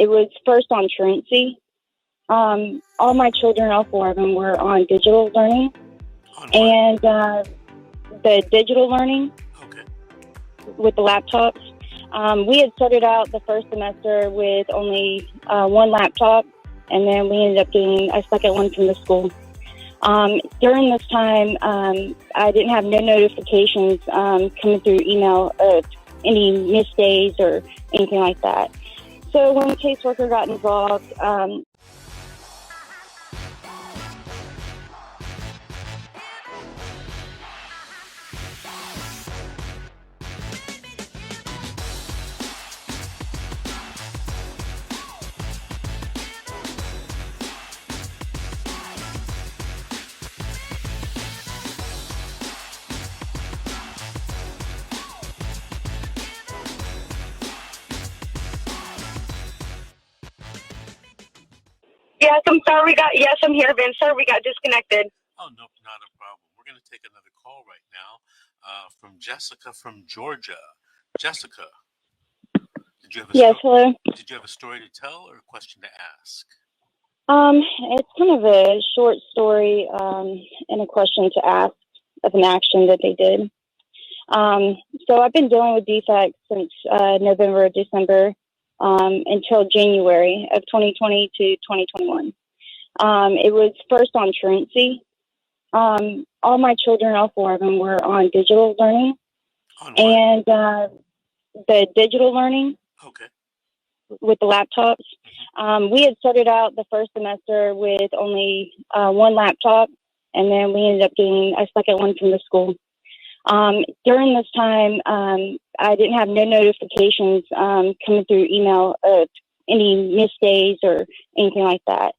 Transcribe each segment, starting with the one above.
It was first on Truancy. All my children, all four of them, were on digital learning. And the digital learning with the laptops. We had started out the first semester with only one laptop, and then we ended up getting a second one from the school. During this time, I didn't have no notifications coming through email of any missed days or anything like that. So when the caseworker got involved, yes, I'm sorry. I'm here, Vincent. We got disconnected. Oh, no, not a problem. We're going to take another call right now from Jessica from Georgia. Jessica, did you have hello. Did you have a story to tell or a question to ask? It's kind of a short story and a question to ask of an action that they did. So I've been dealing with defects since November, December, until January of 2020 to 2021. It was first on Truancy. All my children, all four of them, were on digital learning. And the digital learning with the laptops. We had started out the first semester with only one laptop, and then we ended up getting a second one from the school. During this time, I didn't have no notifications coming through email of any missed days or anything like that.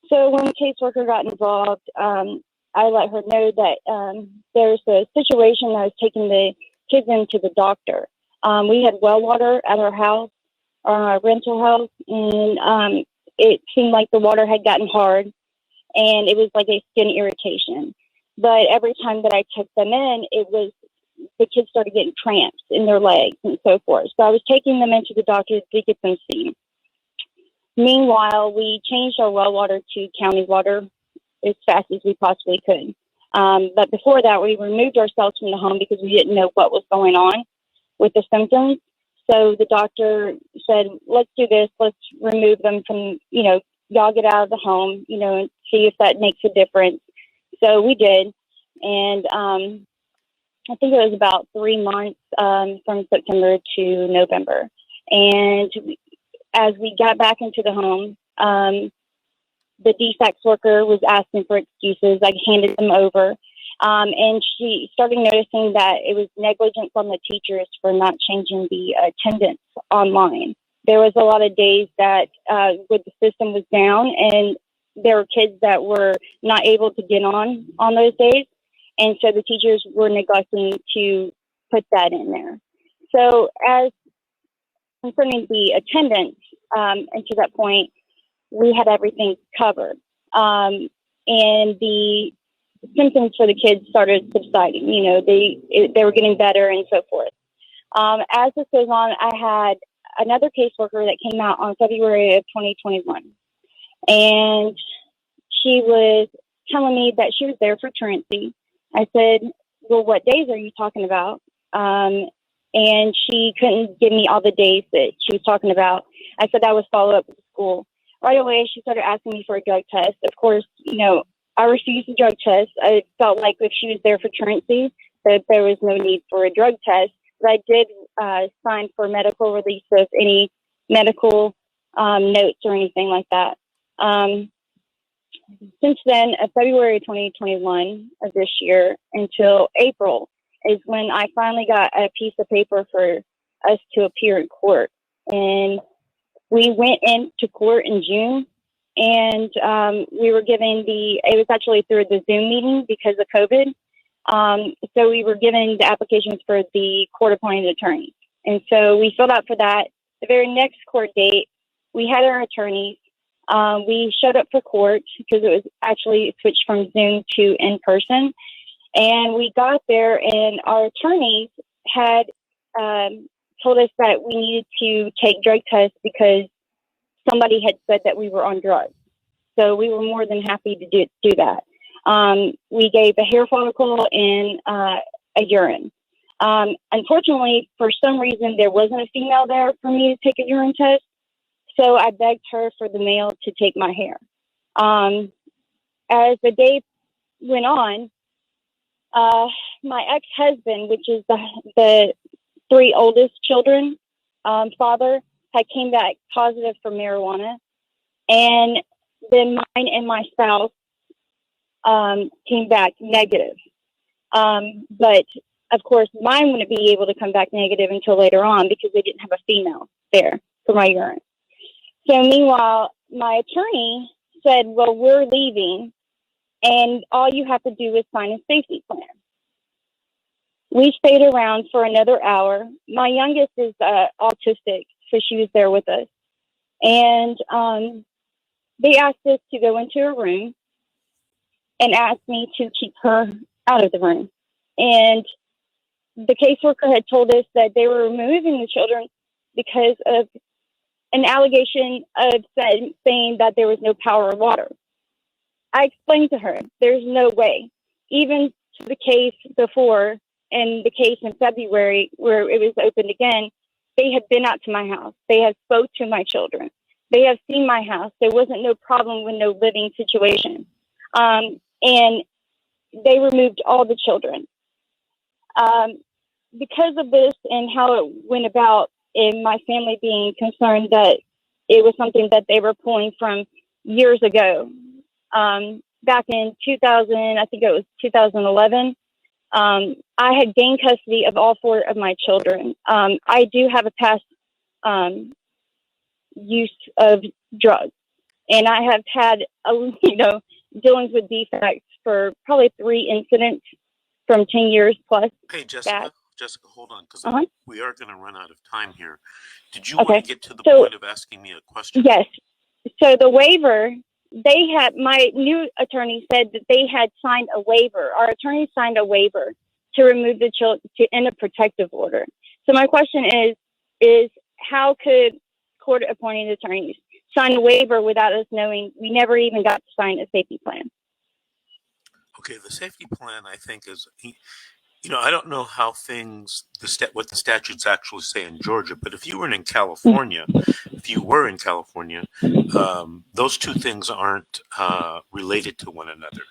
So when the caseworker got involved, I let her know that there's a situation that was taking the kids into the doctor. We had well water at our house, our rental house, and it seemed like the water had gotten hard, and it was like a skin irritation. But every time that I took them in, the kids started getting cramps in their legs and so forth. So I was taking them into the doctor to get them seen. Meanwhile, we changed our well water to county water as fast as we possibly could. But before that, we removed ourselves from the home because we didn't know what was going on with the symptoms. So the doctor said, let's do this. Let's remove them from, y'all get out of the home, and see if that makes a difference. So we did. And I think it was about 3 months from September to November. And as we got back into the home, the defects worker was asking for excuses. I handed them over. And she started noticing that it was negligence on the teachers for not changing the attendance online. There was a lot of days that where the system was down, and there were kids that were not able to get on those days. And so the teachers were neglecting to put that in there. So as concerning the attendance, and to that point, we had everything covered. And the symptoms for the kids started subsiding. They were getting better and so forth. As this goes on, I had another caseworker that came out on February of 2021. And she was telling me that she was there for truancy. I said, well, what days are you talking about? And she couldn't give me all the days that she was talking about. I said I would follow up with the school. Right away, she started asking me for a drug test. Of course, I refused the drug test. I felt like if she was there for truancy, that there was no need for a drug test. But I did sign for medical release of any medical notes or anything like that. Since then, February 2021 of this year until April is when I finally got a piece of paper for us to appear in court. And we went into court in June, and we were given it was actually through the Zoom meeting because of COVID. So we were given the applications for the court-appointed attorneys. And so we filled out for that. The very next court date, we had our attorneys. We showed up for court because it was actually switched from Zoom to in person. And we got there, and our attorneys had told us that we needed to take drug tests because somebody had said that we were on drugs. So we were more than happy to do that. We gave a hair follicle and a urine. Unfortunately, for some reason, there wasn't a female there for me to take a urine test. So I begged her for the male to take my hair. As the day went on, my ex-husband, which is the three oldest children, father, had came back positive for marijuana. And then mine and my spouse came back negative. But of course, mine wouldn't be able to come back negative until later on because they didn't have a female there for my urine. So meanwhile, my attorney said, well, we're leaving and all you have to do is sign a safety plan. We stayed around for another hour. My youngest is autistic, so she was there with us. And they asked us to go into a room and asked me to keep her out of the room. And the caseworker had told us that they were removing the children because of an allegation of saying that there was no power or water. I explained to her, there's no way. Even to the case before and the case in February where it was opened again, they had been out to my house. They had spoke to my children. They have seen my house. There wasn't no problem with no living situation. And they removed all the children. Because of this and how it went about, and my family being concerned that it was something that they were pulling from years ago. Back in 2000, I think it was 2011, I had gained custody of all four of my children. I do have a past use of drugs, and I have had, dealings with defects for probably 3 incidents from 10 years plus. Hey, Jessica. Jessica, hold on, because we are going to run out of time here. Did you want to get to the point of asking me a question? Yes. So the waiver, my new attorney said that they had signed a waiver. Our attorney signed a waiver to remove the children in a protective order. So my question is how could court-appointed attorneys sign a waiver without us knowing? We never even got to sign a safety plan. Okay, the safety plan, I think, is... I don't know how what the statutes actually say in Georgia, but if you were in California, those two things aren't related to one another.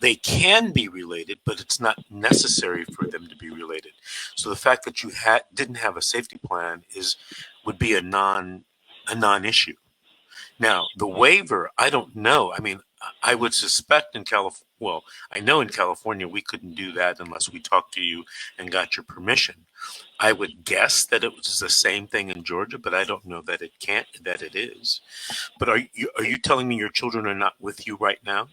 They can be related, but it's not necessary for them to be related. So the fact that you didn't have a safety plan would be a non-issue. Now, the waiver, I don't know. I mean, I would suspect in California, I know in California we couldn't do that unless we talked to you and got your permission. I would guess that it was the same thing in Georgia, but I don't know that it is. But are you telling me your children are not with you right now?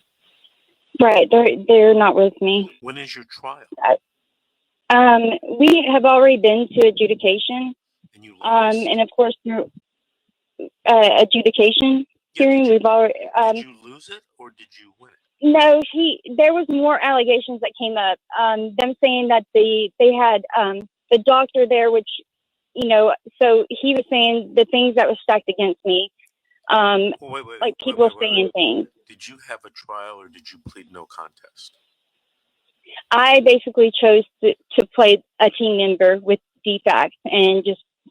Right, they're not with me. When is your trial? We have already been to adjudication. And you lost? And of course through adjudication hearing, we've already. Did you lose it or did you win it? No, there was more allegations that came up. Them saying that they had the doctor there, which, so he was saying the things that were stacked against me. People saying things. Did you have a trial or did you plead no contest? I basically chose to play a team member with defects, and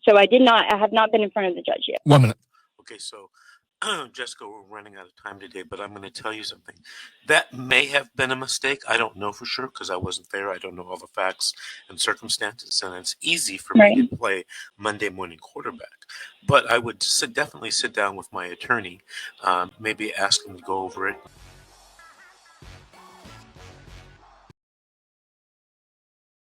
I have not been in front of the judge yet. 1 minute. Okay, so Jessica, we're running out of time today, but I'm going to tell you something. That may have been a mistake. I don't know for sure because I wasn't there. I don't know all the facts and circumstances, and it's easy for me to play Monday morning quarterback. But I would definitely sit down with my attorney, maybe ask him to go over it.